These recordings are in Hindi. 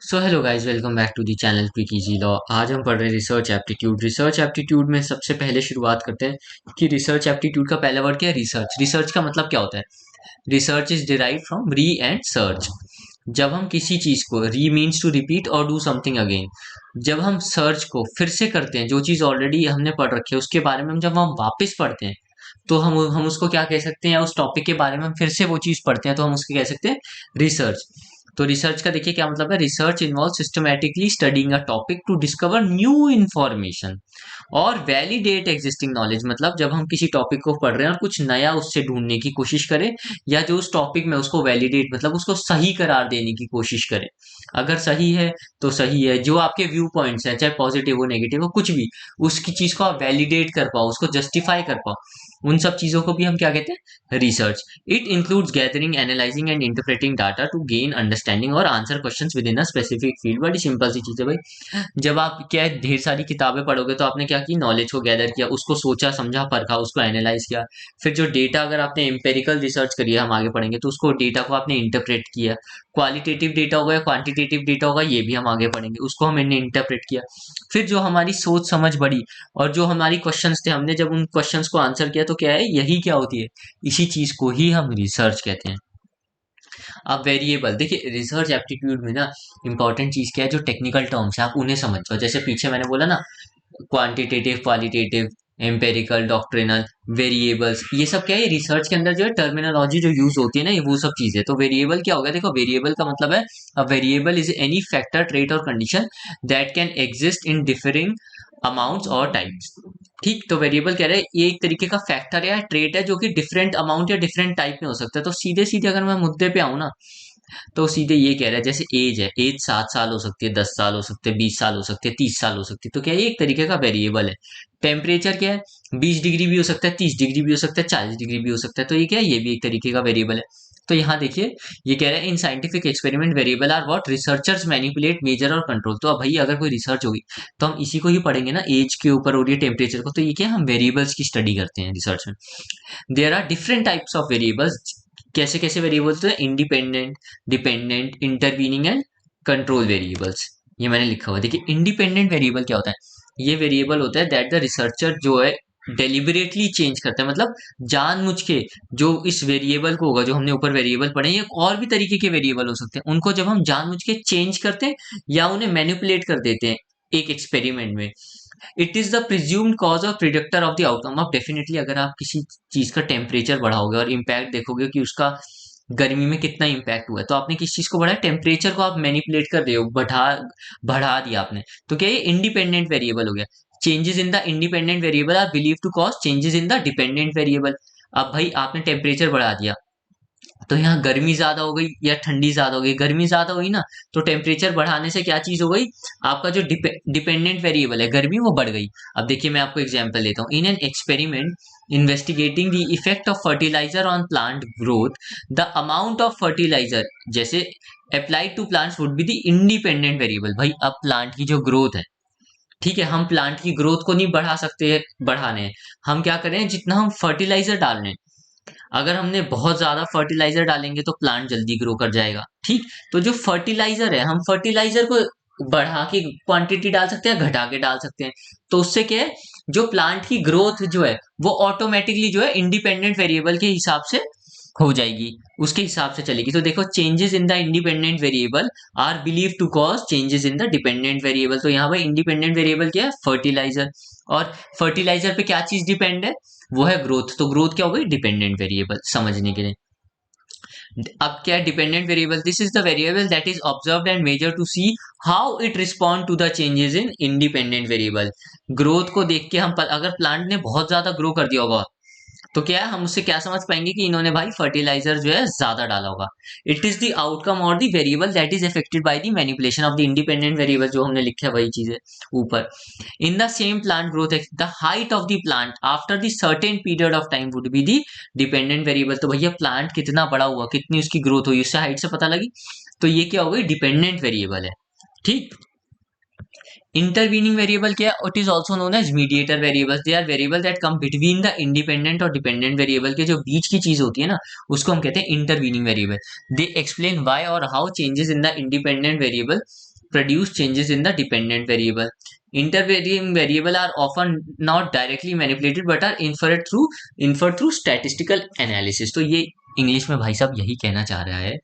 So hello guys, welcome back to the channel quick easy law. आज हम पढ़ रहे हैं रिसर्च एप्टीट्यूड। रिसर्च एप्टीट्यूड में सबसे पहले शुरुआत करते हैं कि रिसर्च एप्टीट्यूड का पहला वर्ड क्या है? रिसर्च। रिसर्च का मतलब क्या होता है? रिसर्च इज डिराइव फ्रॉम री एंड सर्च। जब हम किसी चीज को, री मीन्स टू रिपीट और डू समथिंग अगेन, जब हम सर्च को फिर से करते हैं, जो चीज ऑलरेडी हमने पढ़ रखी है उसके बारे में जब हम वापस पढ़ते हैं तो हम उसको क्या कह सकते हैं? उस टॉपिक के बारे में हम फिर से वो चीज पढ़ते हैं तो हम उसको कह सकते हैं रिसर्च। तो रिसर्च का देखिए क्या मतलब है। Research involve systematically studying a topic to discover new information और वैलिडेट एग्जिस्टिंग नॉलेज। मतलब जब हम किसी टॉपिक को पढ़ रहे हैं और कुछ नया उससे ढूंढने की कोशिश करें, या जो उस टॉपिक में उसको वैलिडेट मतलब उसको सही करार देने की कोशिश करें। अगर सही है तो सही है, जो आपके व्यू पॉइंट्स हैं चाहे पॉजिटिव हो नेगेटिव हो कुछ भी, उसकी चीज को आप वैलिडेट कर पाओ, उसको जस्टिफाई कर पाओ, उन सब चीजों को भी हम क्या कहते हैं? Research. It includes gathering, analysing and interpreting data to gain understanding और answer questions within a specific field. बड़ी सिंपल सी चीज है भाई। जब आप क्या है, ढेर सारी किताबें पढ़ोगे तो आपने क्या की? नॉलेज को गैदर किया, उसको सोचा समझा परखा, उसको एनालाइज किया। फिर जो डेटा, अगर आपने एम्पेरिकल रिसर्च करी है, हम आगे पढ़ेंगे, तो उसको डेटा को आपने इंटरप्रेट किया। क्वालिटेटिव डेटा होगा या क्वांटिटेटिव डेटा होगा ये भी हम आगे पढ़ेंगे, उसको हमने इंटरप्रेट किया। फिर जो हमारी सोच समझ बढ़ी और जो हमारी क्वेश्चंस थे, हमने जब उन क्वेश्चंस को आंसर किया तो क्या है? यही क्या होती है? इसी चीज को ही हम रिसर्च कहते हैं। अब वेरिएबल देखिए, रिसर्च एप्टीट्यूड में ना इंपॉर्टेंट चीज क्या है? जो टेक्निकल टर्म्स है आप उन्हें समझ जाओ। जैसे पीछे मैंने बोला ना, quantitative, qualitative, empirical, doctrinal, variables, ये सब क्या है? रिसर्च के अंदर जो है टर्मिनोलॉजी जो यूज होती है ना, ये वो सब चीजें। तो वेरिएबल क्या होगा? देखो, वेरिएबल का मतलब है a variable is any factor, trait और condition that can exist in differing amounts और टाइप्स। ठीक, तो वेरिएबल कह रहे हैं ये एक तरीके का फैक्टर या ट्रेट है जो कि डिफरेंट अमाउंट या डिफरेंट टाइप में हो सकता है। तो सीधे सीधे अगर मैं मुद्दे पे आऊं ना, तो सीधे ये कह रहा है, जैसे एज है, एज 7 साल हो सकती है, 10 साल हो सकते हैं, 20 साल हो सकते हैं, 30 साल हो सकती है। तो क्या ये एक तरीके का वेरिएबल है? टेम्परेचर क्या है? 20 डिग्री भी हो सकता है, 30 डिग्री भी हो सकता है, 40 डिग्री भी हो सकता है। तो ये क्या है? ये भी एक तरीके का वेरिएबल है। तो यहाँ देखिए, ये कह रहा है in scientific experiment variable are what researchers manipulate, measure और कंट्रोल। तो अब भाई अगर कोई रिसर्च होगी तो हम इसी को ही पढ़ेंगे ना, एज के ऊपर और ये टेम्परेचर को। तो ये क्या है? हम वेरिएबल्स की स्टडी करते हैं रिसर्च में। There are different types of variables. कैसे कैसे वेरिएबल्स होते हैं? Independent, dependent, intervening and control variables. ये मैंने लिखा हुआ है। देखिए, इंडिपेंडेंट वेरिएबल क्या होता है? ये वेरिएबल होता है दैट द रिसर्चर जो है डेलिबरेटली चेंज करता है। मतलब जानबूझ के जो इस वेरिएबल को होगा, जो हमने ऊपर वेरिएबल पढ़े, ये और भी तरीके के वेरिएबल हो सकते हैं, उनको जब हम जानबूझ के चेंज करते हैं या उन्हें मैनिपुलेट कर देते हैं एक एक्सपेरिमेंट में, it is the presumed cause of predictor of the outcome. अब डेफिनेटली अगर आप किसी चीज का टेम्परेचर बढ़ाओगे और इम्पैक्ट देखोगे कि उसका गर्मी में कितना इम्पैक्ट हुआ है, तो आपने किस चीज को बढ़ाया? टेम्परेचर को आप मैनिपुलेट कर रहे हो, बढ़ा बढ़ा दिया आपने। तो क्या ये इंडिपेंडेंट वेरिएबल हो गया? Changes in the independent variable are believe to cause changes in the dependent variable. अब भाई आपने टेम्परेचर बढ़ा दिया तो यहाँ गर्मी ज्यादा हो गई या ठंडी ज्यादा हो गई? गर्मी ज्यादा हुई ना, तो टेम्परेचर बढ़ाने से क्या चीज हो गई? आपका जो डिपेंडेंट वेरिएबल है गर्मी, वो बढ़ गई। अब देखिए, मैं आपको एग्जांपल देता हूँ। In an experiment investigating the effect of fertiliser on plant growth, the amount of fertiliser जैसे applied to plants would be the independent variable. भाई अब प्लांट की जो ग्रोथ है, ठीक है, हम प्लांट की ग्रोथ को नहीं बढ़ा सकते, बढ़ाने हैं, हम क्या करें? जितना हम फर्टिलाइजर डाल रहे हैं, अगर हमने बहुत ज्यादा फर्टिलाइजर डालेंगे तो प्लांट जल्दी ग्रो कर जाएगा। ठीक, तो जो फर्टिलाइजर है, हम फर्टिलाइजर को बढ़ा के क्वांटिटी डाल सकते हैं, घटा के डाल सकते हैं। तो उससे क्या है? जो प्लांट की ग्रोथ जो है वो ऑटोमेटिकली जो है इंडिपेंडेंट वेरिएबल के हिसाब से हो जाएगी, उसके हिसाब से चलेगी। तो देखो, changes in the independent variable are believe to cause changes in the dependent variable. तो यहाँ पर इंडिपेंडेंट वेरिएबल क्या है? फर्टिलाइजर। और फर्टिलाइजर पे क्या चीज डिपेंड है? वो है ग्रोथ। तो ग्रोथ क्या हो गई? डिपेंडेंट वेरिएबल, समझने के लिए। अब क्या है dependent variable? This is the variable that is observed and measure to see how it respond to the changes in independent variable. Growth को देख के हम अगर प्लांट ने बहुत ज्यादा ग्रो कर दिया होगा, तो क्या है, हम उससे क्या समझ पाएंगे कि इन्होंने भाई फर्टिलाइजर जो है ज्यादा डाला होगा। इट इज द आउटकम और the variable that is affected by the manipulation of the independent variable, जो हमने लिखा है वही चीज है ऊपर। In the same plant growth, the height of the plant after the certain period of time would be the dependent variable. तो भैया प्लांट कितना बड़ा हुआ, कितनी उसकी ग्रोथ हुई, उससे हाइट से पता लगी। तो ये क्या हो गई? डिपेंडेंट वेरिएबल है। ठीक, इंटरवीनिंग वेरिएबल क्या है? It is also known as mediator variable. They are variable that come between the independent और डिपेंडेंट वेरिएबल के जो बीच की चीज होती है ना, उसको हम कहते हैं intervening variable. They explain why और how changes in the independent variable produce changes in the dependent variable. Intervening variable are often not directly manipulated but are inferred through statistical analysis. तो ये इंग्लिश में भाई साहब यही कहना चाह रहा है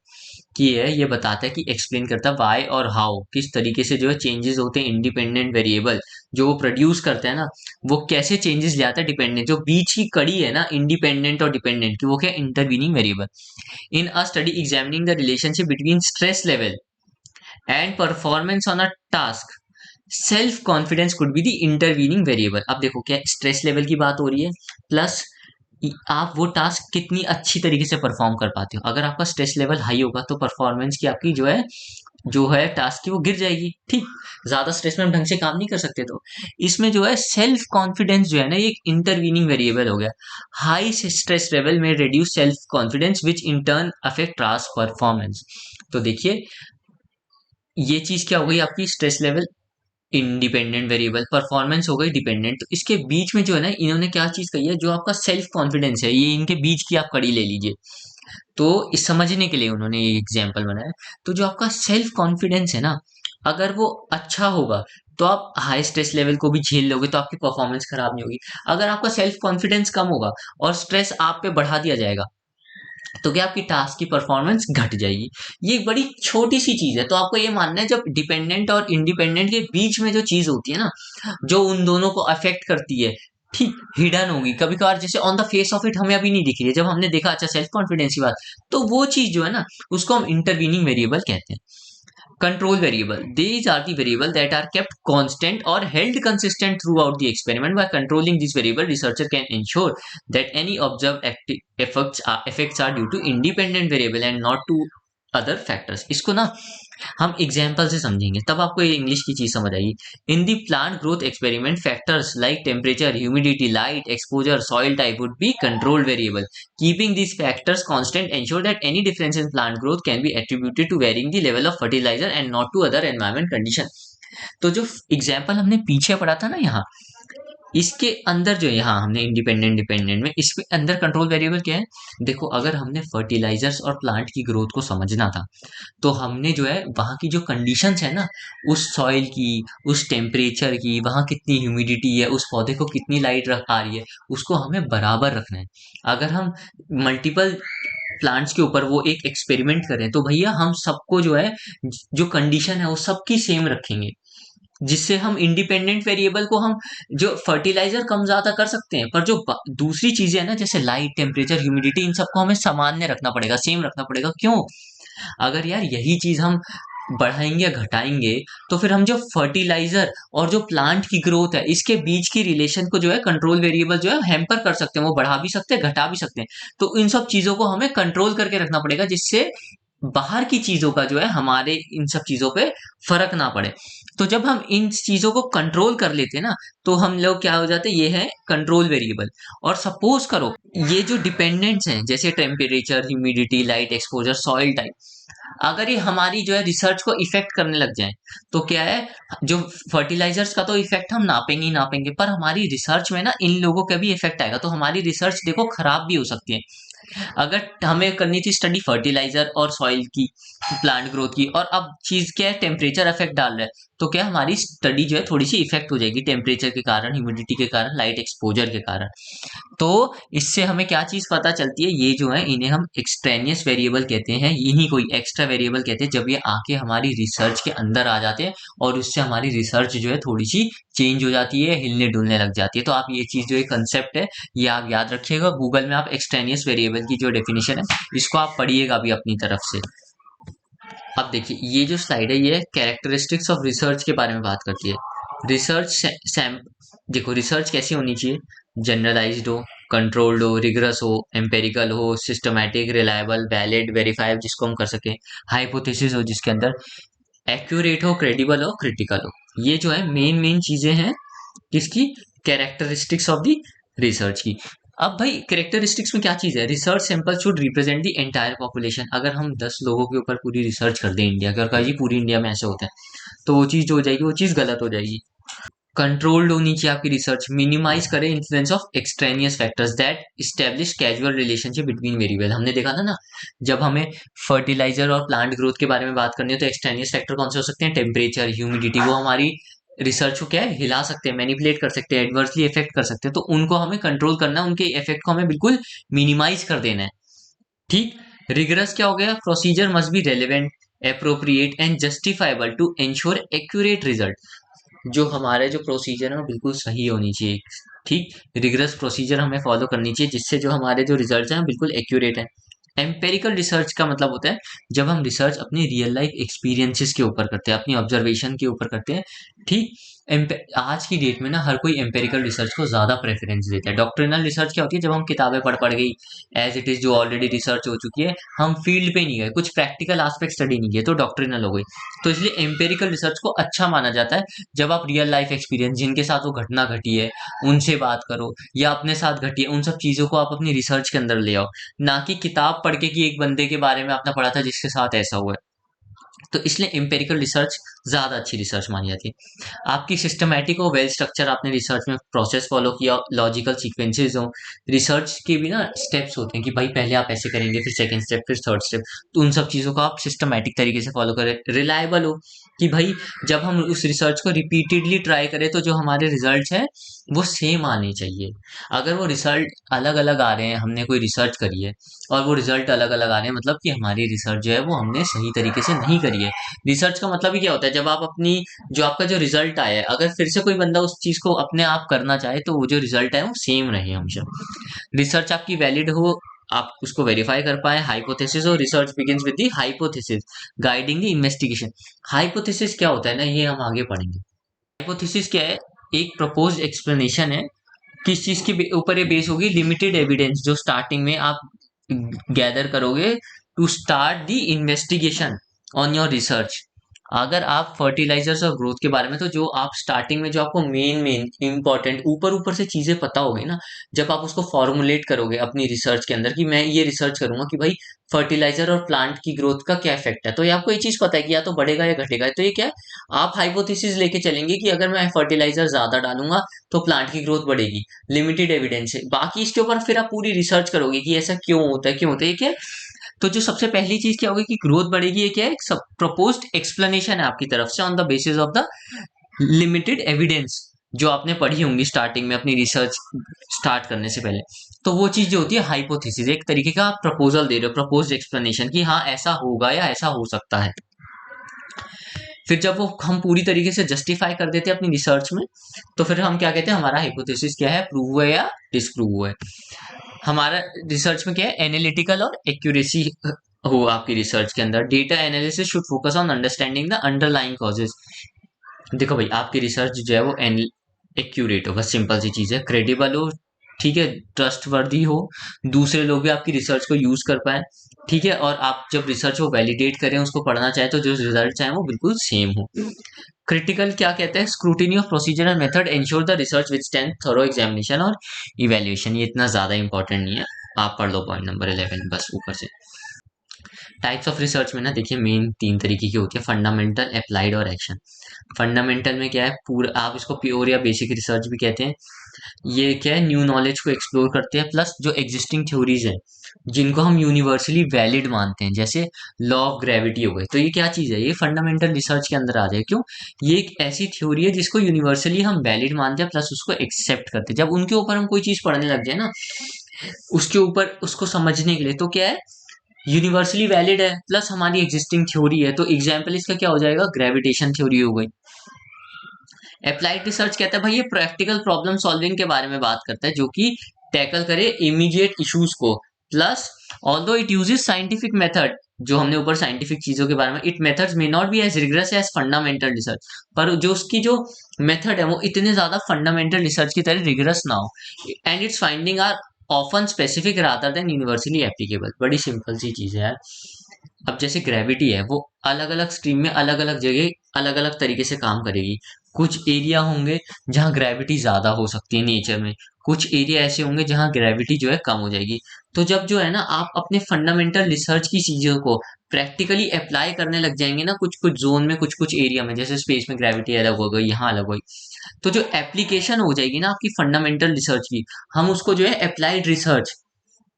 कि ये बताता है कि एक्सप्लेन करता है वाई और हाउ, किस तरीके से जो है चेंजेस होते हैं इंडिपेंडेंट वेरिएबल जो वो प्रोड्यूस करता है ना, वो कैसे चेंजेस ले आता है डिपेंडेंट, जो बीच की कड़ी है ना इंडिपेंडेंट और डिपेंडेंट की, वो क्या intervening variable. In a study examining the relationship between stress level and performance on a task, self confidence could be the intervening variable. अब देखो क्या स्ट्रेस लेवल की बात हो रही है, प्लस आप वो टास्क कितनी अच्छी तरीके से परफॉर्म कर पाते हो. अगर आपका स्ट्रेस लेवल हाई होगा तो परफॉर्मेंस की आपकी जो है टास्क की वो गिर जाएगी. ठीक, ज्यादा स्ट्रेस में हम ढंग से काम नहीं कर सकते. तो इसमें जो है सेल्फ कॉन्फिडेंस जो है ना, ये एक इंटरवीनिंग वेरिएबल हो गया. हाई स्ट्रेस लेवल में reduce self confidence which in turn affect task performance. तो देखिए ये चीज क्या हो गई आपकी, stress level independent variable, performance हो गई डिपेंडेंट. तो इसके बीच में जो है ना इन्होंने क्या चीज कही है, जो आपका सेल्फ कॉन्फिडेंस है, ये इनके बीच की आप कड़ी ले लीजिए. तो इस समझने के लिए उन्होंने ये एग्जाम्पल बनाया. तो जो आपका सेल्फ कॉन्फिडेंस है ना, अगर वो अच्छा होगा तो आप हाई स्ट्रेस लेवल को भी झेल लोगे, तो आपकी परफॉर्मेंस खराब नहीं होगी. अगर आपका सेल्फ कॉन्फिडेंस कम होगा और स्ट्रेस आप पे बढ़ा दिया जाएगा, तो क्या आपकी टास्क की परफॉर्मेंस घट जाएगी. ये एक बड़ी छोटी सी चीज है. तो आपको ये मानना है जब डिपेंडेंट और इंडिपेंडेंट के बीच में जो चीज होती है ना, जो उन दोनों को अफेक्ट करती है, ठीक हिडन होगी कभी कभार, जैसे on the face of it हमें अभी नहीं दिख रही है, जब हमने देखा अच्छा सेल्फ कॉन्फिडेंस की बात, तो वो चीज जो है ना उसको हम इंटरवीनिंग वेरिएबल कहते हैं. Control variable. These are the variable that are kept constant or held consistent throughout the experiment. By controlling this variable, researcher can ensure that any observed effects are due to independent variable and not to other factors. इसको ना हम एग्जाम्पल से समझेंगे तब आपको ये इंग्लिश की चीज समझ आएगी. In the plant growth experiment, factors like temperature, humidity, light exposure, soil type would be control variable. Keeping these factors constant ensure that any difference in plant growth can be attributed to varying the level of fertilizer and not to other environment condition. तो जो एग्जाम्पल हमने पीछे पढ़ा था ना यहाँ, इसके अंदर जो यहाँ हमने इंडिपेंडेंट डिपेंडेंट में, इसके अंदर कंट्रोल वेरिएबल क्या है. देखो अगर हमने फर्टिलाइजर्स और प्लांट की ग्रोथ को समझना था, तो हमने जो है वहाँ की जो कंडीशंस है ना, उस सॉइल की, उस टेम्परेचर की, वहाँ कितनी ह्यूमिडिटी है, उस पौधे को कितनी लाइट आ रही है, उसको हमें बराबर रखना है. अगर हम मल्टीपल प्लांट्स के ऊपर वो एक एक्सपेरिमेंट करें, तो भैया हम सबको जो है जो कंडीशन है वो सबकी सेम रखेंगे, जिससे हम इंडिपेंडेंट वेरिएबल को हम जो फर्टिलाइजर कम ज्यादा कर सकते हैं, पर जो दूसरी चीजें हैं ना जैसे लाइट टेम्परेचर ह्यूमिडिटी, इन सबको हमें सामान्य रखना पड़ेगा, सेम रखना पड़ेगा. क्यों? अगर यार यही चीज हम बढ़ाएंगे या घटाएंगे, तो फिर हम जो फर्टिलाइजर और जो प्लांट की ग्रोथ है, इसके बीच की रिलेशन को जो है कंट्रोल वेरिएबल जो है हैम्पर कर सकते हैं, वो बढ़ा भी सकते हैं घटा भी सकते हैं. तो इन सब चीजों को हमें कंट्रोल करके रखना पड़ेगा, जिससे बाहर की चीजों का जो है हमारे इन सब चीजों पे फर्क ना पड़े. तो जब हम इन चीजों को कंट्रोल कर लेते हैं ना, तो हम लोग क्या हो जाते हैं, ये है कंट्रोल वेरिएबल. और सपोज करो ये जो डिपेंडेंट्स हैं जैसे temperature, humidity, light exposure, soil type, अगर ये हमारी जो है रिसर्च को इफेक्ट करने लग जाए, तो क्या है, जो फर्टिलाइजर्स का तो इफेक्ट हम नापेंगे ही नापेंगे, पर हमारी रिसर्च में ना इन लोगों का भी इफेक्ट आएगा, तो हमारी रिसर्च देखो खराब भी हो सकती है. अगर हमें करनी थी स्टडी फर्टिलाइजर और सॉइल की, प्लांट ग्रोथ की, और अब चीज क्या है, टेम्परेचर इफेक्ट डाल रहा है, तो क्या हमारी स्टडी जो है थोड़ी सी इफेक्ट हो जाएगी टेम्परेचर के कारण, ह्यूमिडिटी के कारण, लाइट एक्सपोजर के कारण. तो इससे हमें क्या चीज पता चलती है, ये जो है इन्हें हम एक्सट्रेनियस वेरिएबल कहते हैं, यही कोई एक्स्ट्रा वेरिएबल कहते हैं, जब ये आके हमारी रिसर्च के अंदर आ जाते हैं और उससे हमारी रिसर्च जो है थोड़ी सी चेंज हो जाती है, हिलने डुलने लग जाती है. तो आप ये चीज जो है कंसेप्ट है, ये आप याद रखिएगा. गूगल में आप एक्सट्रेनियस वेरिएबल की जो डेफिनेशन है, इसको आप पढ़िएगा भी अपनी तरफ से. अब देखिए ये जो स्लाइड है, ये कैरेक्टरिस्टिक्स ऑफ रिसर्च के बारे में बात करती है. रिसर्च सैम देखो रिसर्च कैसी होनी चाहिए, जनरलाइज्ड हो, कंट्रोल्ड हो, रिगरस हो, एम्पेरिकल हो, सिस्टमैटिक, रिलायबल, वैलिड, वेरीफाइब जिसको हम कर सकें, हाइपोथेसिस हो जिसके अंदर, एक्यूरेट हो, क्रेडिबल हो, क्रिटिकल हो. ये जो है मेन मेन चीजें हैं किसकी, कैरेक्टरिस्टिक्स ऑफ द रिसर्च की. अब भाई कैरेक्टरिस्टिक्स में क्या चीज है, research sample should represent the entire population. अगर हम 10 लोगों के ऊपर पूरी रिसर्च कर दें इंडिया के और कहा जी पूरी इंडिया में ऐसे होते हैं, तो वो चीज जो हो जाएगी वो चीज गलत हो जाएगी. कंट्रोल्ड होनी चाहिए आपकी रिसर्च, मिनिमाइज करे influence of extraneous factors that establish casual relationship between variable. हमने देखा था ना, जब हमें फर्टिलाइजर और प्लांट ग्रोथ के बारे में बात करनी है तो एक्सट्रेनियस फैक्टर कौन से हो सकते हैं, टेम्परेचर, ह्यूमिडिटी, वो हमारी रिसर्च को क्या है, हिला सकते हैं, मैनिपुलेट कर सकते हैं, एडवर्सली इफेक्ट कर सकते हैं, तो उनको हमें कंट्रोल करना है, उनके इफेक्ट को हमें बिल्कुल मिनिमाइज कर देना है। ठीक। रिगरस क्या हो गया, procedure must be relevant, appropriate and justifiable to ensure accurate result. जो हमारे जो प्रोसीजर है वो बिल्कुल सही होनी चाहिए। ठीक। रिगरस प्रोसीजर हमें फॉलो करनी चाहिए जिससे जो हमारे जो रिजल्ट हैं बिल्कुल एक्यूरेट हैं। एम्पेरिकल रिसर्च का मतलब होता है जब हम रिसर्च अपनी रियल लाइफ एक्सपीरियंसेस के ऊपर करते हैं, अपनी ऑब्जर्वेशन के ऊपर करते हैं। ठीक। आज की डेट में ना हर कोई एम्पेरिकल रिसर्च को ज्यादा प्रेफरेंस देता है। डॉक्ट्रिनल रिसर्च क्या होती है, जब हम किताबें पढ़ गई एज इट इज, जो ऑलरेडी रिसर्च हो चुकी है, हम फील्ड पे नहीं गए, कुछ प्रैक्टिकल एस्पेक्ट स्टडी नहीं किए, तो डॉक्ट्रिनल हो गई। तो इसलिए एम्पेरिकल रिसर्च को अच्छा माना जाता है जब आप रियल लाइफ एक्सपीरियंस, जिनके साथ वो घटना घटी है, उनसे बात करो, या अपने साथ घटी है, उन सब चीजों को आप अपनी रिसर्च के अंदर ले आओ, ना कि किताब पढ़ के कि एक बंदे के बारे में आपने पढ़ा था जिसके साथ ऐसा हुआ है। तो इसलिए एम्पेरिकल रिसर्च ज्यादा अच्छी रिसर्च मानी जाती है। आपकी सिस्टमैटिक और वेल स्ट्रक्चर, आपने रिसर्च में प्रोसेस फॉलो किया, लॉजिकल सीक्वेंसेस हो। रिसर्च के भी ना स्टेप्स होते हैं कि भाई पहले आप ऐसे करेंगे, फिर सेकंड स्टेप, फिर थर्ड स्टेप, तो उन सब चीजों को आप सिस्टमैटिक तरीके से फॉलो करें। रिलायबल हो कि भाई जब हम उस रिसर्च को रिपीटेडली ट्राई करें तो जो हमारे रिजल्ट है वो सेम आने चाहिए। अगर वो रिजल्ट अलग अलग आ रहे हैं, हमने कोई रिसर्च करी है और वो रिजल्ट अलग अलग आ रहे हैं, मतलब कि हमारी रिसर्च जो है वो हमने सही तरीके से नहीं करी है। रिसर्च का मतलब ही क्या होता है, जब आप अपनी, जो आपका जो रिजल्ट आया है, अगर फिर से कोई बंदा उस चीज को अपने आप करना चाहे तो वो जो रिजल्ट है वो सेम रहे हमेशा। रिसर्च आपकी वैलिड हो, आप उसको वेरीफाई कर पाए। हाइपोथेसिस और research begins with the hypothesis guiding the investigation. Hypothesis क्या होता है ना, ये हम आगे पढ़ेंगे। हाइपोथेसिस क्या है, एक प्रपोज्ड एक्सप्लेनेशन है, किस चीज के ऊपर ये बेस होगी, लिमिटेड एविडेंस जो स्टार्टिंग में आप गैदर करोगे to start the investigation on your research. अगर आप फर्टिलाइजर्स और ग्रोथ के बारे में, तो जो आप स्टार्टिंग में जो आपको मेन मेन इंपॉर्टेंट ऊपर ऊपर से चीजें पता होगी ना, जब आप उसको फॉर्मुलेट करोगे अपनी रिसर्च के अंदर कि मैं ये रिसर्च करूंगा कि भाई फर्टिलाइजर और प्लांट की ग्रोथ का क्या इफेक्ट है, तो ये आपको ये चीज पता है कि या तो बढ़ेगा या घटेगा, तो ये क्या है, आप हाइपोथेसिस लेके चलेंगे कि अगर मैं फर्टिलाइजर ज्यादा डालूंगा तो प्लांट की ग्रोथ बढ़ेगी। लिमिटेड एविडेंस है, बाकी इसके ऊपर फिर आप पूरी रिसर्च करोगे कि ऐसा क्यों होता है, क्यों होता है, ये क्या है। तो जो सबसे पहली चीज क्या होगी कि ग्रोथ बढ़ेगी, ये क्या है, सब प्रपोज्ड एक्सप्लेनेशन है आपकी तरफ से on the basis of the limited evidence जो आपने पढ़ी होंगी स्टार्टिंग में अपनी रिसर्च स्टार्ट करने से पहले। तो वो चीज जो होती है हाइपोथेसिस, एक तरीके का आप प्रपोजल दे रहे हो, प्रपोज्ड एक्सप्लेनेशन कि हाँ ऐसा होगा या ऐसा हो सकता है। फिर जब वो हम पूरी तरीके से जस्टिफाई कर देते हैं अपनी रिसर्च में, तो फिर हम क्या कहते हैं, हमारा हाइपोथेसिस क्या है, प्रूव हुआ है या डिसप्रूव हुआ है। हमारा रिसर्च में क्या है, एनालिटिकल और एक्यूरेसी हो आपकी रिसर्च के अंदर। Data analysis should focus on understanding the underlying causes. देखो भाई आपकी रिसर्च जो है वो एक्यूरेट हो, बस सिंपल सी चीज है, क्रेडिबल हो, ठीक है, ट्रस्ट वर्दी हो, दूसरे लोग भी आपकी रिसर्च को यूज कर पाए, ठीक है, और आप जब रिसर्च को वैलिडेट करें, उसको पढ़ना चाहे तो जो रिजल्ट चाहे वो बिल्कुल सेम हो। क्रिटिकल क्या कहते हैं, scrutiny of procedure and method ensure the research with stand thorough examination और इवैल्यूएशन। ये इतना ज्यादा इंपॉर्टेंट नहीं है, आप पढ़ लो पॉइंट नंबर 11 बस ऊपर से। टाइप्स ऑफ रिसर्च में ना देखिए मेन तीन तरीके की होती है, फंडामेंटल, अप्लाइड और एक्शन। फंडामेंटल में क्या है, पूरा आप इसको प्योर या बेसिक रिसर्च भी कहते हैं। ये क्या है, न्यू नॉलेज को एक्सप्लोर करते हैं, प्लस जो एग्जिस्टिंग थ्योरीज है जिनको हम यूनिवर्सली वैलिड मानते हैं, जैसे लॉ ऑफ ग्रेविटी हो गए, तो ये क्या चीज है, ये फंडामेंटल रिसर्च के अंदर आ जाए। क्यों, ये एक ऐसी थ्योरी है जिसको यूनिवर्सली हम वैलिड मानते हैं, प्लस उसको एक्सेप्ट करते हैं। जब उनके ऊपर हम कोई चीज पढ़ने लग जाए ना, उसके ऊपर उसको समझने के लिए, तो क्या है, यूनिवर्सली वैलिड है, प्लस हमारी एग्जिस्टिंग थ्योरी है, तो एग्जाम्पल इसका क्या हो जाएगा, ग्रेविटेशन थ्योरी हो गई। अप्लाइड रिसर्च कहता है भाई ये प्रैक्टिकल प्रॉब्लम सॉल्विंग के बारे में बात करता है, जो कि टैकल करे इमीडिएट इश्यूज को, plus although it uses scientific method, जो हमने ऊपर साइंटिफिक चीजों के बारे में, it methods may not be as rigorous as fundamental research, पर जो उसकी जो मेथड है वो इतने ज्यादा फंडामेंटल रिसर्च की तरह रिग्रेस ना हो, and its finding are often specific rather than universally applicable. बड़ी सिंपल सी चीज है यार। अब जैसे ग्रेविटी है वो अलग अलग स्ट्रीम में अलग अलग जगह अलग अलग तरीके से काम करेगी। कुछ एरिया होंगे जहां ग्रेविटी ज्यादा हो सकती है नेचर में, कुछ एरिया ऐसे होंगे जहां ग्रेविटी जो है कम हो जाएगी। तो जब जो है ना आप अपने फंडामेंटल रिसर्च की चीजों को प्रैक्टिकली अप्लाई करने लग जाएंगे ना कुछ कुछ जोन में, कुछ कुछ एरिया में, जैसे स्पेस में ग्रेविटी अलग हो गई, यहाँ अलग हो गई, तो जो एप्लीकेशन हो जाएगी ना आपकी फंडामेंटल रिसर्च की, हम उसको जो है अप्लाइड रिसर्च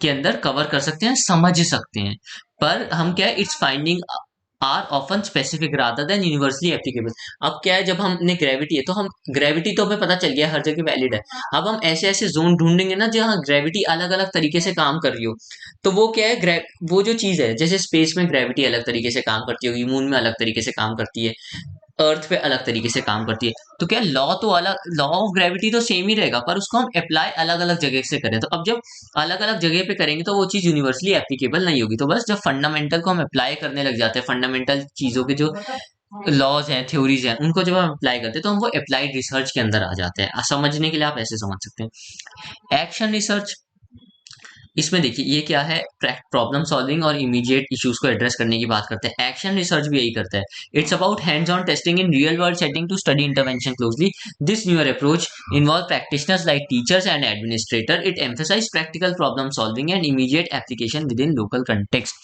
के अंदर कवर कर सकते हैं, समझ सकते हैं। पर हम क्या है, its finding are often specific rather than universally applicable. अब क्या है, जब हमने ग्रेविटी है तो हम ग्रेविटी तो हमें पता चल गया हर जगह वैलिड है। अब हम ऐसे ऐसे जोन ढूंढेंगे ना जहाँ ग्रेविटी अलग अलग तरीके से काम कर रही हो, तो वो क्या है, वो जो चीज है, जैसे स्पेस में ग्रेविटी अलग तरीके से काम करती होगी, मून में अलग तरीके से काम करती है, अर्थ पे अलग तरीके से काम करती है, तो क्या लॉ तो अलग, लॉ ऑफ ग्रेविटी तो सेम ही रहेगा, पर उसको हम अप्लाई अलग अलग जगह से करें। तो अब जब अलग अलग जगह पे करेंगे तो वो चीज यूनिवर्सली एप्लीकेबल नहीं होगी। तो बस जब फंडामेंटल को हम अप्लाई करने लग जाते हैं, फंडामेंटल चीजों के जो लॉज हैं, थ्योरीज हैं, उनको जब हम अप्लाई करते हैं तो हम वो अप्लाइड रिसर्च के अंदर आ जाते हैं। समझने के लिए आप ऐसे समझ सकते हैं। एक्शन रिसर्च, इसमें देखिए ये क्या है, प्रॉब्लम सॉल्विंग और इमीडिएट इश्यूज को एड्रेस करने की बात करते हैं। एक्शन रिसर्च भी यही करता है। It's about hands on testing in real world setting to study intervention closely. This newer approach involve practitioners like teachers and administrator. It emphasise practical problem solving and immediate application with in local context.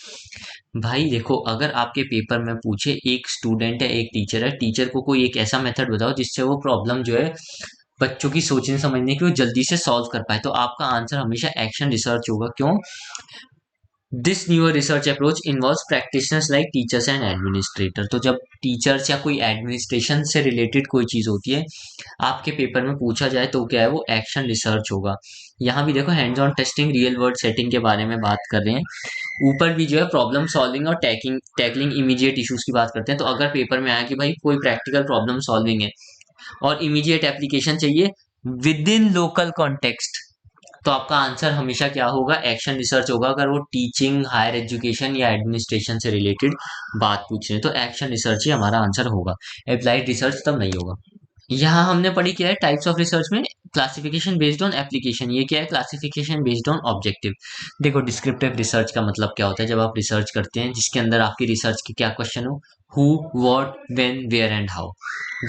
भाई देखो, अगर आपके पेपर में पूछे, एक स्टूडेंट है एक टीचर है, टीचर को कोई एक ऐसा मेथड बताओ जिससे वो प्रॉब्लम जो है बच्चों की सोचने समझने की वो जल्दी से सॉल्व कर पाए, तो आपका आंसर हमेशा एक्शन रिसर्च होगा। क्यों? This newer research approach involves practitioners like teachers and administrator. तो जब टीचर्स या कोई एडमिनिस्ट्रेशन से रिलेटेड कोई चीज होती है, आपके पेपर में पूछा जाए, तो क्या है, वो एक्शन रिसर्च होगा। यहाँ भी देखो, hands on testing real world setting के बारे में बात कर रहे हैं। ऊपर भी जो है प्रॉब्लम सॉल्विंग और टैकलिंग इमीडिएट इश्यूज की बात करते हैं। तो अगर पेपर में आया कि भाई कोई प्रैक्टिकल प्रॉब्लम सॉल्विंग है और इमीडिएट एप्लीकेशन चाहिए विद इन लोकल कॉन्टेक्स्ट, तो आपका आंसर हमेशा क्या होगा, एक्शन रिसर्च होगा। अगर वो टीचिंग, हायर एजुकेशन या एडमिनिस्ट्रेशन से रिलेटेड बात पूछ रहे हैं तो एक्शन रिसर्च ही हमारा आंसर होगा, अप्लाइड रिसर्च तब नहीं होगा। यहाँ हमने पढ़ी क्या है, टाइप्स ऑफ रिसर्च में क्लासिफिकेशन बेस्ड ऑन एप्लीकेशन। ये क्या है, क्लासिफिकेशन बेस्ड ऑन ऑब्जेक्टिव। देखो, डिस्क्रिप्टिव रिसर्च का मतलब क्या होता है, जब आप रिसर्च करते हैं जिसके अंदर आपकी रिसर्च के क्या क्वेश्चन हो, who, what, when, where and how.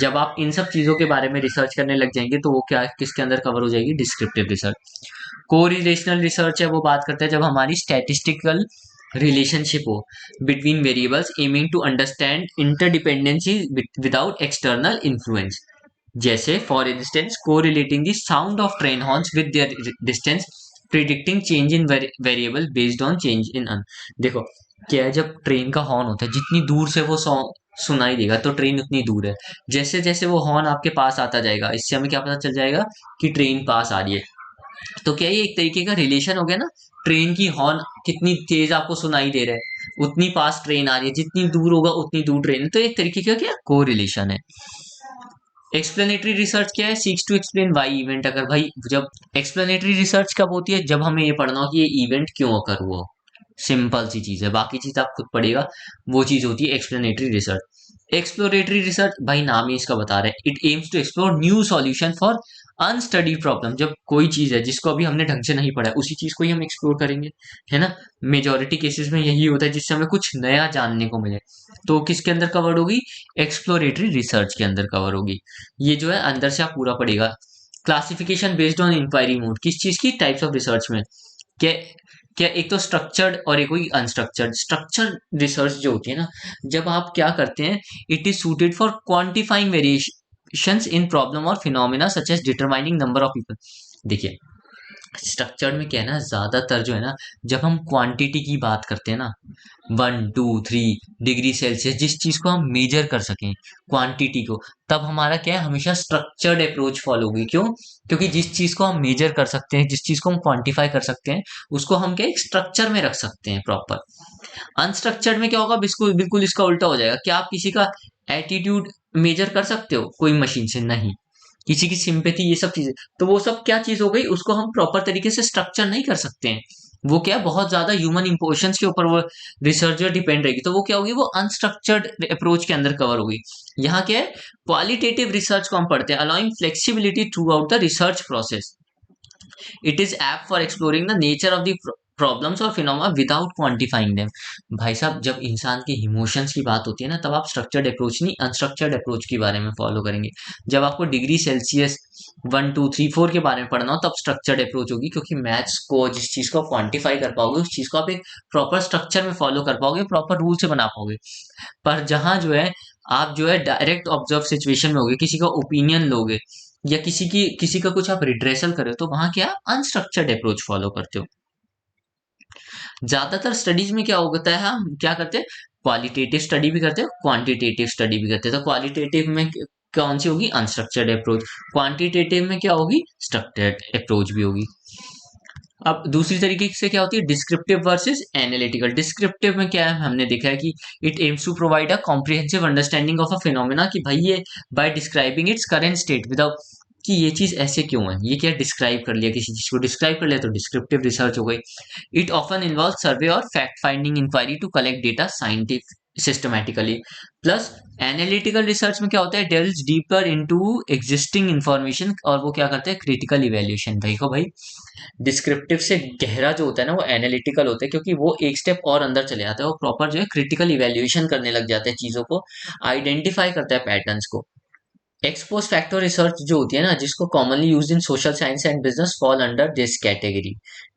जब आप इन सब चीजों के बारे में रिसर्च करने लग जाएंगे तो वो क्या किसके अंदर कवर हो जाएगी, डिस्क्रिप्टिव रिसर्च। कोरिलेशनल रिसर्च है, वो बात करते हैं जब हमारी स्टैटिस्टिकल रिलेशनशिप हो between variables, aiming to understand interdependency without external influence. जैसे for instance, correlating the sound of train horns with their distance, predicting change in variable based on change in अन। देखो क्या है, जब ट्रेन का हॉर्न होता है, जितनी दूर से वो सुनाई देगा तो ट्रेन उतनी दूर है। जैसे जैसे वो हॉर्न आपके पास आता जाएगा, इससे हमें क्या पता चल जाएगा कि ट्रेन पास आ रही है। तो क्या ये एक तरीके का रिलेशन हो गया ना, ट्रेन की हॉर्न कितनी तेज आपको सुनाई दे रहा है, उतनी पास ट्रेन आ रही है, जितनी दूर होगा उतनी दूर ट्रेन है। तो एक तरीके का क्या को रिलेशन है। एक्सप्लेनेटरी रिसर्च क्या है, seeks to explain why event. अगर भाई, जब एक्सप्लेनेटरी रिसर्च कब होती है, जब हमें ये पढ़ना हो कि ये इवेंट क्यों अकर हुआ, सिंपल सी चीज है, बाकी चीज आप खुद पढ़ेगा, वो चीज होती है एक्सप्लेनेटरी रिसर्च। एक्सप्लोरेटरी रिसर्च, भाई नाम ही इसका बता रहे हैं, it aims to explore new solution for unstudied problem. जब कोई चीज है जिसको अभी हमने ढंग से नहीं पढ़ा है, उसी चीज को ही हम एक्सप्लोर करेंगे, है ना। मेजोरिटी केसेस में यही होता है, जिससे हमें कुछ नया जानने को मिले। तो किसके अंदर कवर होगी, एक्सप्लोरेटरी रिसर्च के अंदर कवर होगी। ये जो है अंदर से आप पूरा पढ़ेगा। Classification based on inquiry mode, किस चीज की, टाइप्स ऑफ रिसर्च में क्या क्या, एक तो स्ट्रक्चर्ड और एक हुई अनस्ट्रक्चर्ड। स्ट्रक्चर्ड रिसर्च जो होती है ना, जब आप क्या करते हैं, it is suited for quantifying variations in problem और phenomena such as determining number of people. देखिए, स्ट्रक्चर्ड में क्या है ना, ज्यादातर जो है ना, जब हम क्वांटिटी की बात करते हैं ना, 1 2 3 डिग्री सेल्सियस, जिस चीज को हम मेजर कर सकें क्वांटिटी को, तब हमारा क्या है, हमेशा स्ट्रक्चर्ड अप्रोच फॉलो होगी। क्यों? क्योंकि जिस चीज को हम मेजर कर सकते हैं, जिस चीज को हम क्वांटिफाई कर सकते हैं, उसको हम क्या एक स्ट्रक्चर में रख सकते हैं प्रॉपर। अनस्ट्रक्चर्ड में क्या होगा, बिल्कुल बिल्कुल इसका उल्टा हो जाएगा। क्या आप किसी का एटीट्यूड मेजर कर सकते हो कोई मशीन से? नहीं। किसी की सिंपैथी, ये सब चीजें, तो वो सब क्या चीज हो गई, उसको हम प्रॉपर तरीके से स्ट्रक्चर नहीं कर सकते हैं। वो क्या है, बहुत ज्यादा ह्यूमन इमोशंस के ऊपर वो रिसर्चर डिपेंड रहेगी, तो वो क्या होगी, वो अनस्ट्रक्चर्ड अप्रोच के अंदर कवर होगी। यहाँ क्या है, क्वालिटेटिव रिसर्च को हम पढ़ते हैं, allowing flexibility through out the research process. It is app for exploring the nature of the problems और फिनोमेना विदाउट क्वांटिफाइंग देम। भाई साहब जब इंसान के इमोशंस की बात होती है ना, तब आप स्ट्रक्चर्ड अप्रोच नहीं अनस्ट्रक्चर्ड अप्रोच के बारे में फॉलो करेंगे। जब आपको डिग्री सेल्सियस 1 2 3 4 के बारे में पढ़ना हो तब स्ट्रक्चर्ड अप्रोच होगी, क्योंकि मैथ्स को जिस चीज को क्वांटिफाई कर पाओगे उस चीज को आप एक प्रॉपर स्ट्रक्चर में फॉलो कर पाओगे, प्रॉपर रूल से बना पाओगे। पर जहां जो है आप जो है डायरेक्ट ऑब्जर्व सिचुएशन में होगे, किसी का ओपिनियन लोगे या किसी का कुछ आप रिड्रेसल करे, तो वहां क्या अनस्ट्रक्चर्ड अप्रोच फॉलो करते हो। ज्यादातर स्टडीज में क्या होता है, हम क्या करते हैं, क्वालिटेटिव स्टडी भी करते हैं, क्वांटिटेटिव स्टडी भी करते हैं। तो क्वालिटेटिव में कौन सी होगी, अनस्ट्रक्चर्ड अप्रोच। क्वांटिटेटिव में क्या होगी, स्ट्रक्चर्ड अप्रोच भी होगी। अब दूसरी तरीके से क्या होती है, डिस्क्रिप्टिव वर्सेस एनालिटिकल। डिस्क्रिप्टिव में क्या है, हमने देखा है कि it aims to provide a comprehensive understanding of a phenomena, कि भाई ये by describing its current state without, कि ये चीज ऐसे क्यों है, ये क्या डिस्क्राइब कर लिया, किसी चीज को डिस्क्राइब कर लिया तो डिस्क्रिप्टिव रिसर्च हो गई। इट ऑफन इन्वॉल्व सर्वे और fact finding inquiry to collect data scientific systematically. Plus analytical research में क्या होता है, delves deeper into existing information, और वो क्या करते हैं, क्रिटिकल इवेल्युएशन। देखो भाई डिस्क्रिप्टिव से गहरा जो होता है ना वो एनालिटिकल होता है, क्योंकि वो एक स्टेप और अंदर चले जाता है, वो प्रॉपर जो है क्रिटिकल इवेल्युएशन करने लग जाते हैं चीजों को, आइडेंटिफाई करता है पैटर्न्स को। एक्सपोज फैक्टर रिसर्च जो होती है ना, जिसको commonly use in social science and business, fall under this category.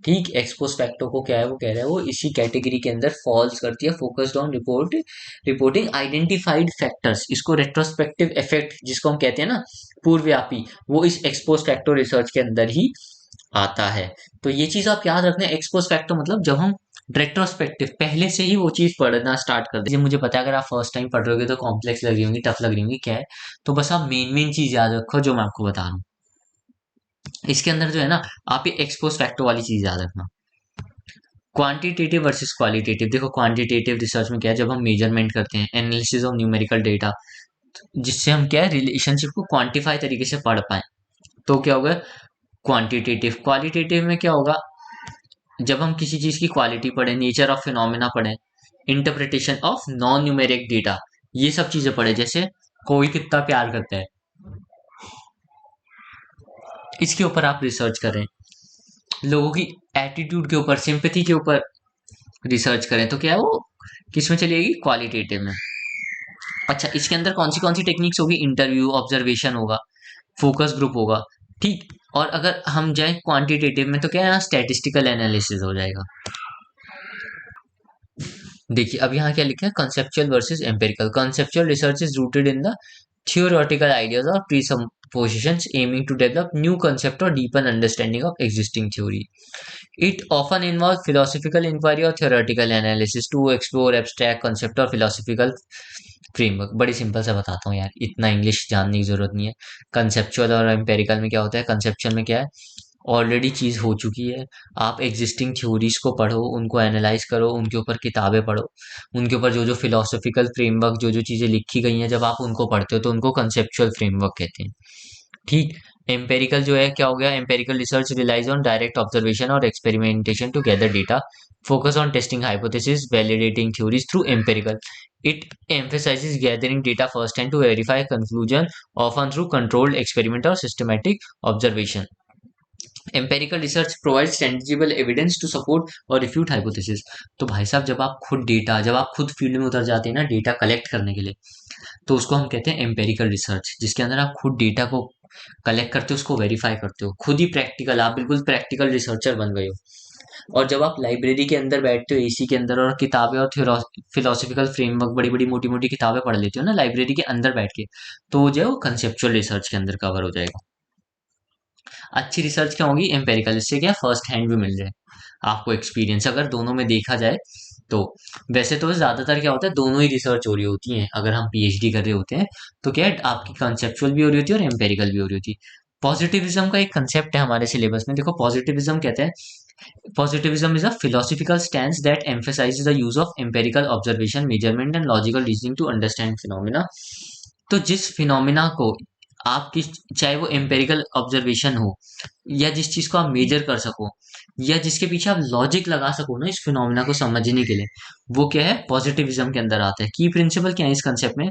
ठीक, एक्सपोज फैक्टर को क्या है, वो कह रहा है वो इसी कैटेगरी के अंदर फॉल्स करती है। Focused on reporting identified factors, इसको रेट्रोस्पेक्टिव इफेक्ट जिसको हम कहते हैं ना, पूर्वव्यापी, वो इस एक्सपोज फैक्टर रिसर्च के अंदर ही आता है। तो ये चीज आप याद रखना, एक्सपोज फैक्टर मतलब जब हम रेट्रोस्पेक्टिव पहले से ही वो चीज पढ़ना स्टार्ट कर दे। मुझे पता है अगर आप फर्स्ट टाइम पढ़ रहे होगे तो कॉम्प्लेक्स लग रही होंगी, टफ लग रही होंगी, क्या है, तो बस आप मेन मेन चीज याद रखो जो मैं आपको बता रहा हूँ। इसके अंदर जो है ना, आप ये एक्सपोज फैक्टर वाली चीज याद रखना। क्वांटिटेटिव वर्सेस क्वालिटेटिव, देखो क्वांटिटेटिव रिसर्च में क्या है, जब हम मेजरमेंट करते हैं, एनालिसिस ऑफ न्यूमेरिकल डेटा, जिससे हम क्या है रिलेशनशिप को क्वांटिफाई तरीके से पढ़ पाए, तो क्या होगा क्वांटिटेटिव। क्वालिटेटिव में क्या होगा, जब हम किसी चीज की क्वालिटी पढ़े, नेचर ऑफ फिनोमिना पढ़े, interpretation of non numeric data, ये सब चीजें पढ़े, जैसे कोई कितना प्यार करता है, इसके ऊपर आप रिसर्च करें। लोगों की एटीट्यूड के ऊपर, सिंपैथी के ऊपर रिसर्च करें, तो क्या है वो किस में चलेगी, क्वालिटेटिव में। अच्छा, इसके अंदर कौन सी टेक्निक्स होगी, इंटरव्यू, ऑब्जर्वेशन होगा, फोकस ग्रुप होगा। ठीक, और अगर हम जाए क्वांटिटेटिव में तो क्या है, स्टैटिस्टिकल एनालिसिस हो जाएगा। देखिए अब यहाँ क्या लिखा है, conceptual versus empirical. Conceptual research is rooted in the theoretical ideas or presuppositions aiming to develop new concept or deepen understanding of existing theory. It often involves philosophical inquiry or theoretical analysis to explore abstract concept or philosophical framework. बड़ी सिंपल से बताता हूँ यार, इतना इंग्लिश जानने की जरूरत नहीं है। कंसेप्चुअल और एम्पेरिकल में क्या होता है, कंसेप्चुअल में क्या है, ऑलरेडी चीज हो चुकी है, आप एग्जिस्टिंग थ्योरीज को पढ़ो, उनको एनालाइज करो, उनके ऊपर किताबें पढ़ो, उनके ऊपर जो जो फिलोसॉफिकल फ्रेमवर्क, जो जो चीजें लिखी गई हैं, जब आप उनको पढ़ते हो तो उनको कंसेप्चुअल फ्रेमवर्क कहते हैं। ठीक, एम्पेरिकल जो है क्या हो गया, empirical research relies on direct observation और experimentation to gather data, focus on testing hypotheses, validating theories through empirical. It emphasizes gathering data firsthand to verify conclusion, often through controlled experiment or systematic observation. Empirical research provides tangible evidence to support और रिफ्यूट हाइपोथेसिस। तो भाई साहब जब आप खुद फील्ड में उतर जाते हैं ना डेटा कलेक्ट करने के लिए, तो उसको हम कहते हैं एम्पेरिकल रिसर्च, जिसके अंदर आप खुद डेटा को कलेक्ट करते हो, उसको वेरीफाई करते हो, खुद ही प्रैक्टिकल, आप बिल्कुल प्रैक्टिकल रिसर्चर बन गए हो। और जब आप लाइब्रेरी के अंदर बैठते हो एसी के अंदर और किताबें और फिलोसॉफिकल फ्रेमवर्क, बड़ी बड़ी मोटी मोटी किताबें पढ़ लेते हो ना लाइब्रेरी के अंदर बैठ के, तो वो जो है वो कंसेप्चुअल रिसर्च के अंदर कवर हो जाएगा। अच्छी रिसर्च क्या होगी, एम्पेरिकल, इससे क्या फर्स्ट हैंड भी मिल जाए आपको एक्सपीरियंस, अगर दोनों में देखा जाए तो। वैसे तो ज्यादातर क्या होता है, दोनों ही रिसर्च हो रही होती हैं, अगर हम पीएचडी कर रहे होते हैं तो क्या है, आपकी कंसेप्चुअल भी हो रही होती है और एम्पेरिकल भी हो रही होती है। पॉजिटिविज्म का एक कंसेप्ट है हमारे सिलेबस में, देखो पॉजिटिविज्म कहते हैं, positivism is a philosophical stance that emphasizes the use of empirical observation, measurement and logical reasoning to understand phenomena। तो जिस फिनोमिना को आप किस, चाहे वो एम्पेरिकल ऑब्जर्वेशन हो या जिस चीज को आप मेजर कर सको या जिसके पीछे आप लॉजिक लगा सको ना इस फिनोमिना को समझने के लिए, वो क्या है, पॉजिटिविज्म के अंदर आता है। की प्रिंसिपल क्या है इस कंसेप्ट में,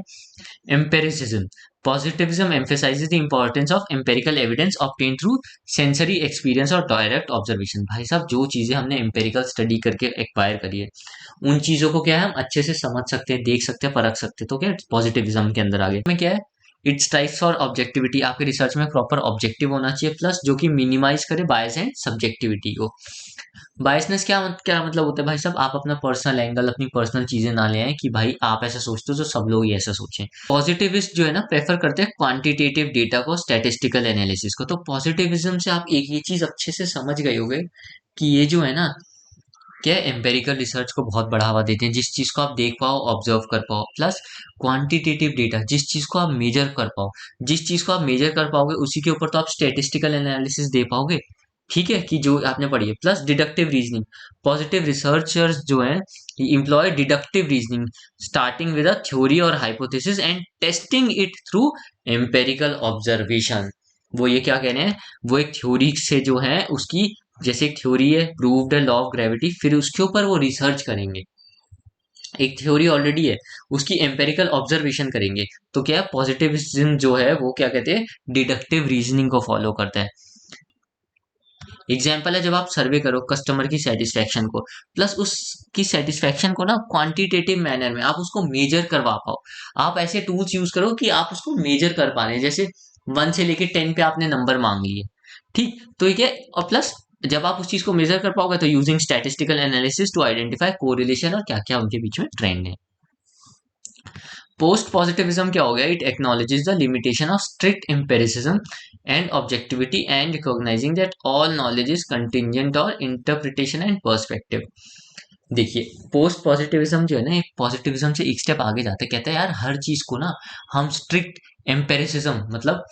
empiricism. Positivism emphasizes the importance of empirical evidence obtained through sensory experience और direct observation। भाई साहब, जो चीजें हमने empirical study करके एक्वायर करी है, उन चीजों को क्या है, हम अच्छे से समझ सकते हैं, देख सकते हैं, परख सकते हैं। तो क्या है, पॉजिटिविज्म के अंदर आ गया। में क्या है, इट्स टाइप्स फॉर ऑब्जेक्टिविटी। आपके रिसर्च में प्रॉपर ऑब्जेक्टिव होना चाहिए, प्लस जो कि मिनिमाइज करे बायस एंड सब्जेक्टिविटी को। बायसनेस क्या मतलब होता है भाई साहब, आप अपना पर्सनल एंगल, अपनी पर्सनल चीजें ना ले आए कि भाई आप ऐसा सोचते हो तो सब लोग ही ऐसा सोचें। पॉजिटिविस्ट जो है ना प्रेफर करते हैं क्वांटिटेटिव डेटा को, स्टैटिस्टिकल एनालिसिस को। तो पॉजिटिविज्म से आप एक ये चीज अच्छे से समझ गए होंगे कि ये जो है ना, क्या एम्पेरिकल रिसर्च को बहुत बढ़ावा देते हैं, जिस चीज को आप देख पाओ, ऑब्जर्व कर पाओ, प्लस क्वांटिटेटिव डेटा, जिस चीज को आप मेजर कर पाओ, जिस चीज को आप मेजर कर पाओगे उसी के ऊपर तो आप स्टेटिस्टिकल एनालिसिस दे पाओगे। ठीक है, कि जो आपने पढ़ी है, plus deductive reasoning. Positive researchers जो है employ deductive reasoning, starting with a theory और hypothesis and testing it through empirical observation. वो ये क्या कह रहे हैं, वो एक थ्योरी से जो है उसकी, जैसे एक थ्योरी है, प्रूव्ड है लॉ ऑफ ग्रेविटी, फिर उसके ऊपर वो रिसर्च करेंगे। एक थ्योरी ऑलरेडी है, उसकी एम्पेरिकल ऑब्जर्वेशन करेंगे। तो क्या है, पॉजिटिविज्म जो है वो क्या कहते हैं, डिडक्टिव रीजनिंग को फॉलो करता है। एग्जाम्पल है, जब आप सर्वे करो कस्टमर की सेटिस्फेक्शन को, प्लस उसकी सेटिस्फेक्शन को ना क्वांटिटेटिव मैनर में आप उसको मेजर करवा पाओ। आप ऐसे टूल्स यूज करो कि आप उसको मेजर कर पा रहे हैं, जैसे 1 से लेके 10 पे आपने नंबर मांग लिए, ठीक, तो ये क्या है, और प्लस जब आप उस चीज को मेजर कर पाओगे तो using statistical analysis to identify correlation और क्या क्या उनके बीच में ट्रेंड है। पोस्ट पॉजिटिविज्म क्या हो गया, it acknowledges the limitation of strict empiricism and objectivity and recognising that all knowledge is contingent और इंटरप्रिटेशन एंड पर्सपेक्टिव। देखिए, पोस्ट पॉजिटिविज्म जो है ना, पॉजिटिविज्म से एक स्टेप आगे जाते, कहते हैं यार हर चीज को ना हम स्ट्रिक्ट एम्पेरिसिज्म, मतलब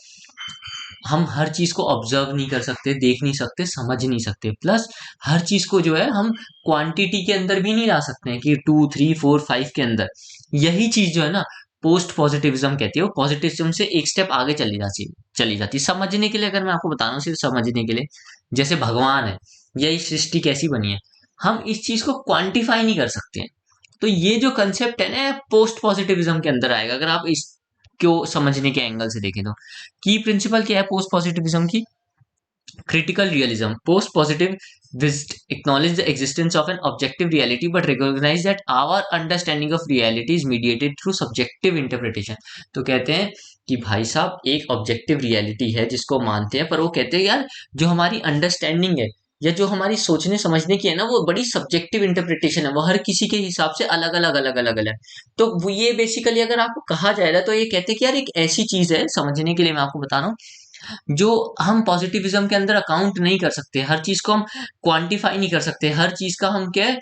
हम हर चीज को ऑब्जर्व नहीं कर सकते, देख नहीं सकते, समझ नहीं सकते, प्लस हर चीज को जो है हम क्वांटिटी के अंदर भी नहीं ला सकते हैं कि 2 3 4 5 के अंदर। यही चीज जो है ना पोस्ट पॉजिटिविज्म कहती है, वो पॉजिटिविज्म से एक स्टेप आगे चली जाती है। समझने के लिए अगर मैं आपको बता रहा हूँ, सिर्फ समझने के लिए, जैसे भगवान है या ये सृष्टि कैसी बनी है, हम इस चीज को क्वांटिफाई नहीं कर सकते हैं। तो ये जो कंसेप्ट है ना, पोस्ट पॉजिटिविज्म के अंदर आएगा, अगर आप इस को समझने के एंगल से देखें तो। की प्रिंसिपल क्या है पोस्ट पॉजिटिविज्म की, critical realism. Post positivists acknowledge the existence of an objective reality but recognize that our understanding of reality is mediated through subjective interpretation. तो कहते हैं कि भाई साहब एक ऑब्जेक्टिव रियलिटी है जिसको मानते हैं, पर वो कहते हैं यार जो हमारी अंडरस्टैंडिंग है या जो हमारी सोचने समझने की है ना, वो बड़ी सब्जेक्टिव इंटरप्रिटेशन है, वो हर किसी के हिसाब से अलग अलग अलग अलग अलग। तो वो ये बेसिकली अगर आपको कहा जाएगा तो ये कहते हैं कि यार एक ऐसी चीज है, समझने के लिए मैं आपको बता रहा हूँ, जो हम पॉजिटिविज्म के अंदर अकाउंट नहीं कर सकते, हर चीज को हम क्वांटिफाई नहीं कर सकते, हर चीज का हम क्या है,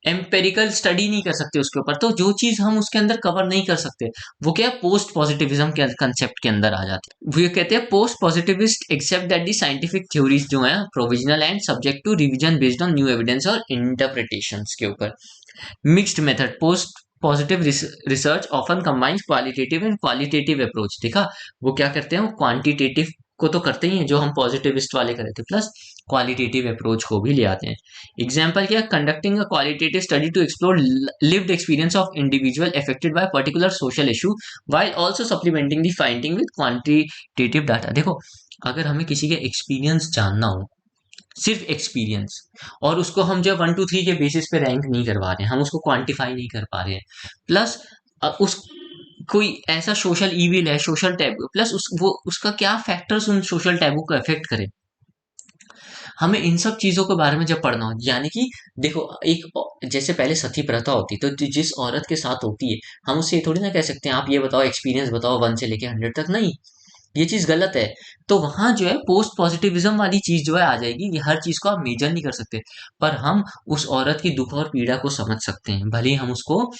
एम्पेरिकल स्टडी नहीं कर सकते उसके ऊपर। तो जो चीज हम उसके अंदर कवर नहीं कर सकते, वो क्या है, पोस्ट पॉजिटिविज्म के कंसेप्ट के अंदर आ जाते हैं। वो ये कहते हैं post positivist accept that the scientific theories जो है provisional and subject to revision based on new evidence और इंटरप्रिटेशंस के ऊपर। Mixed method, post positive research often combines qualitative and qualitative approach. देखा, वो क्या करते हैं, वो क्वांटिटेटिव को तो करते ही हैं जो हम पॉजिटिविस्ट वाले करे थे, प्लस क्वालिटेटिव अप्रोच को भी ले आते हैं। एग्जाम्पल क्या, conducting a qualitative study to explore lived experience of individual affected by particular social issue while also supplementing the finding with quantitative data. देखो, अगर हमें किसी के एक्सपीरियंस जानना हो, सिर्फ एक्सपीरियंस, और उसको हम जो 1 2 3 के बेसिस पे रैंक नहीं करवा रहे हैं, हम उसको क्वांटिफाई नहीं कर पा रहे हैं, प्लस उस कोई ऐसा सोशल इविल है, सोशल टैबू, प्लस वो उसका क्या फैक्टर्स उन सोशल टैबू को अफेक्ट करें, हमें इन सब चीजों के बारे में जब पढ़ना हो, यानी कि देखो एक जैसे पहले सती प्रथा होती, तो जिस औरत के साथ होती है, हम उससे ये थोड़ी ना कह सकते हैं आप ये बताओ एक्सपीरियंस बताओ 1 से लेके 100 तक, नहीं, ये चीज गलत है। तो वहां जो है पोस्ट पॉजिटिविज्म वाली चीज जो है आ जाएगी कि हर चीज को आप मेजर नहीं कर सकते, पर हम उस औरत की दुख और पीड़ा को समझ सकते हैं, भले ही हम उसको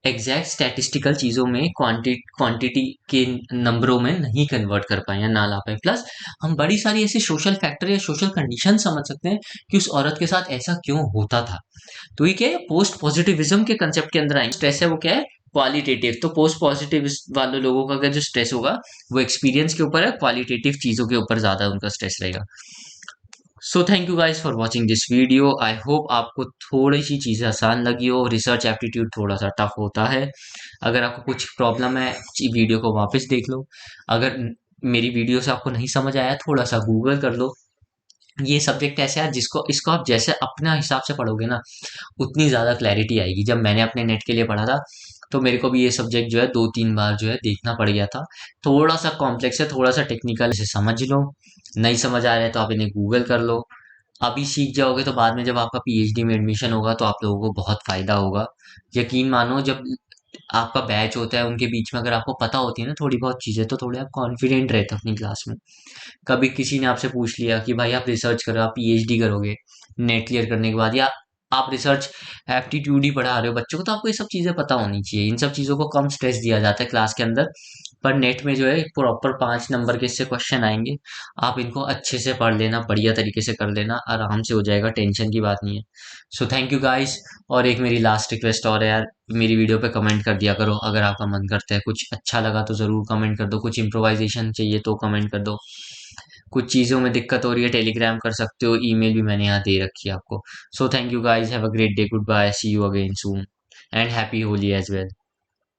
एग्जैक्ट स्टैटिस्टिकल चीजों में क्वांटिटी के नंबरों में नहीं कन्वर्ट कर पाए या ना ला पाए, प्लस हम बड़ी सारी ऐसे सोशल फैक्टर या सोशल कंडीशन समझ सकते हैं कि उस औरत के साथ ऐसा क्यों होता था। तो ये क्या है, पोस्ट पॉजिटिविज्म के कंसेप्ट के अंदर आएंगे। स्ट्रेस है वो क्या है, क्वालिटेटिव, तो पोस्ट पॉजिटिव वाले लोगों का जो स्ट्रेस होगा वो एक्सपीरियंस के ऊपर है, क्वालिटेटिव चीजों के ऊपर ज्यादा उनका स्ट्रेस रहेगा। सो thank you guys for watching this video. I hope आपको थोड़ी सी चीजें आसान लगी हो। रिसर्च एप्टीट्यूड थोड़ा सा टफ होता है। अगर आपको कुछ प्रॉब्लम है, वीडियो को वापस देख लो। अगर मेरी वीडियो से आपको नहीं समझ आया, थोड़ा सा गूगल कर लो। ये सब्जेक्ट ऐसा है जिसको इसको आप जैसे अपना हिसाब से पढ़ोगे ना, उतनी ज़्यादा क्लैरिटी आएगी। जब मैंने अपने नेट के लिए पढ़ा था, तो मेरे को भी ये सब्जेक्ट जो है 2-3 बार जो है देखना पड़ गया था। थोड़ा सा कॉम्प्लेक्स है, थोड़ा सा टेक्निकल, इसे समझ लो। नहीं समझ आ रहा है तो आप इन्हें गूगल कर लो। अभी सीख जाओगे तो बाद में जब आपका पीएचडी में एडमिशन होगा तो आप लोगों को बहुत फायदा होगा। यकीन मानो, जब आपका बैच होता है उनके बीच में अगर आपको पता होती है ना थोड़ी बहुत चीज़ें, तो थोड़े आप कॉन्फिडेंट रहते हो अपनी क्लास में। कभी किसी ने आपसे पूछ लिया कि भाई आप रिसर्च करो, आप पीएचडी करोगे नेट क्लियर करने के बाद, या आप रिसर्च एप्टीट्यूड ही पढ़ा रहे हो बच्चों को, तो आपको ये सब चीज़ें पता होनी चाहिए। इन सब चीज़ों को कम स्ट्रेस दिया जाता है क्लास के अंदर, पर नेट में जो है प्रॉपर 5 नंबर के इससे क्वेश्चन आएंगे। आप इनको अच्छे से पढ़ लेना, बढ़िया तरीके से कर लेना, आराम से हो जाएगा, टेंशन की बात नहीं है। सो थैंक यू गाइस। और एक मेरी लास्ट रिक्वेस्ट और है यार, मेरी वीडियो पे कमेंट कर दिया करो अगर आपका मन करता है। कुछ अच्छा लगा तो ज़रूर कमेंट कर दो, कुछ इम्प्रोवाइजेशन चाहिए तो कमेंट कर दो। कुछ चीज़ों में दिक्कत हो रही है, टेलीग्राम कर सकते हो, ईमेल भी मैंने यहाँ दे रखी है आपको। So thank you guys, have a great day, goodbye, see you again soon, and happy Holi as well.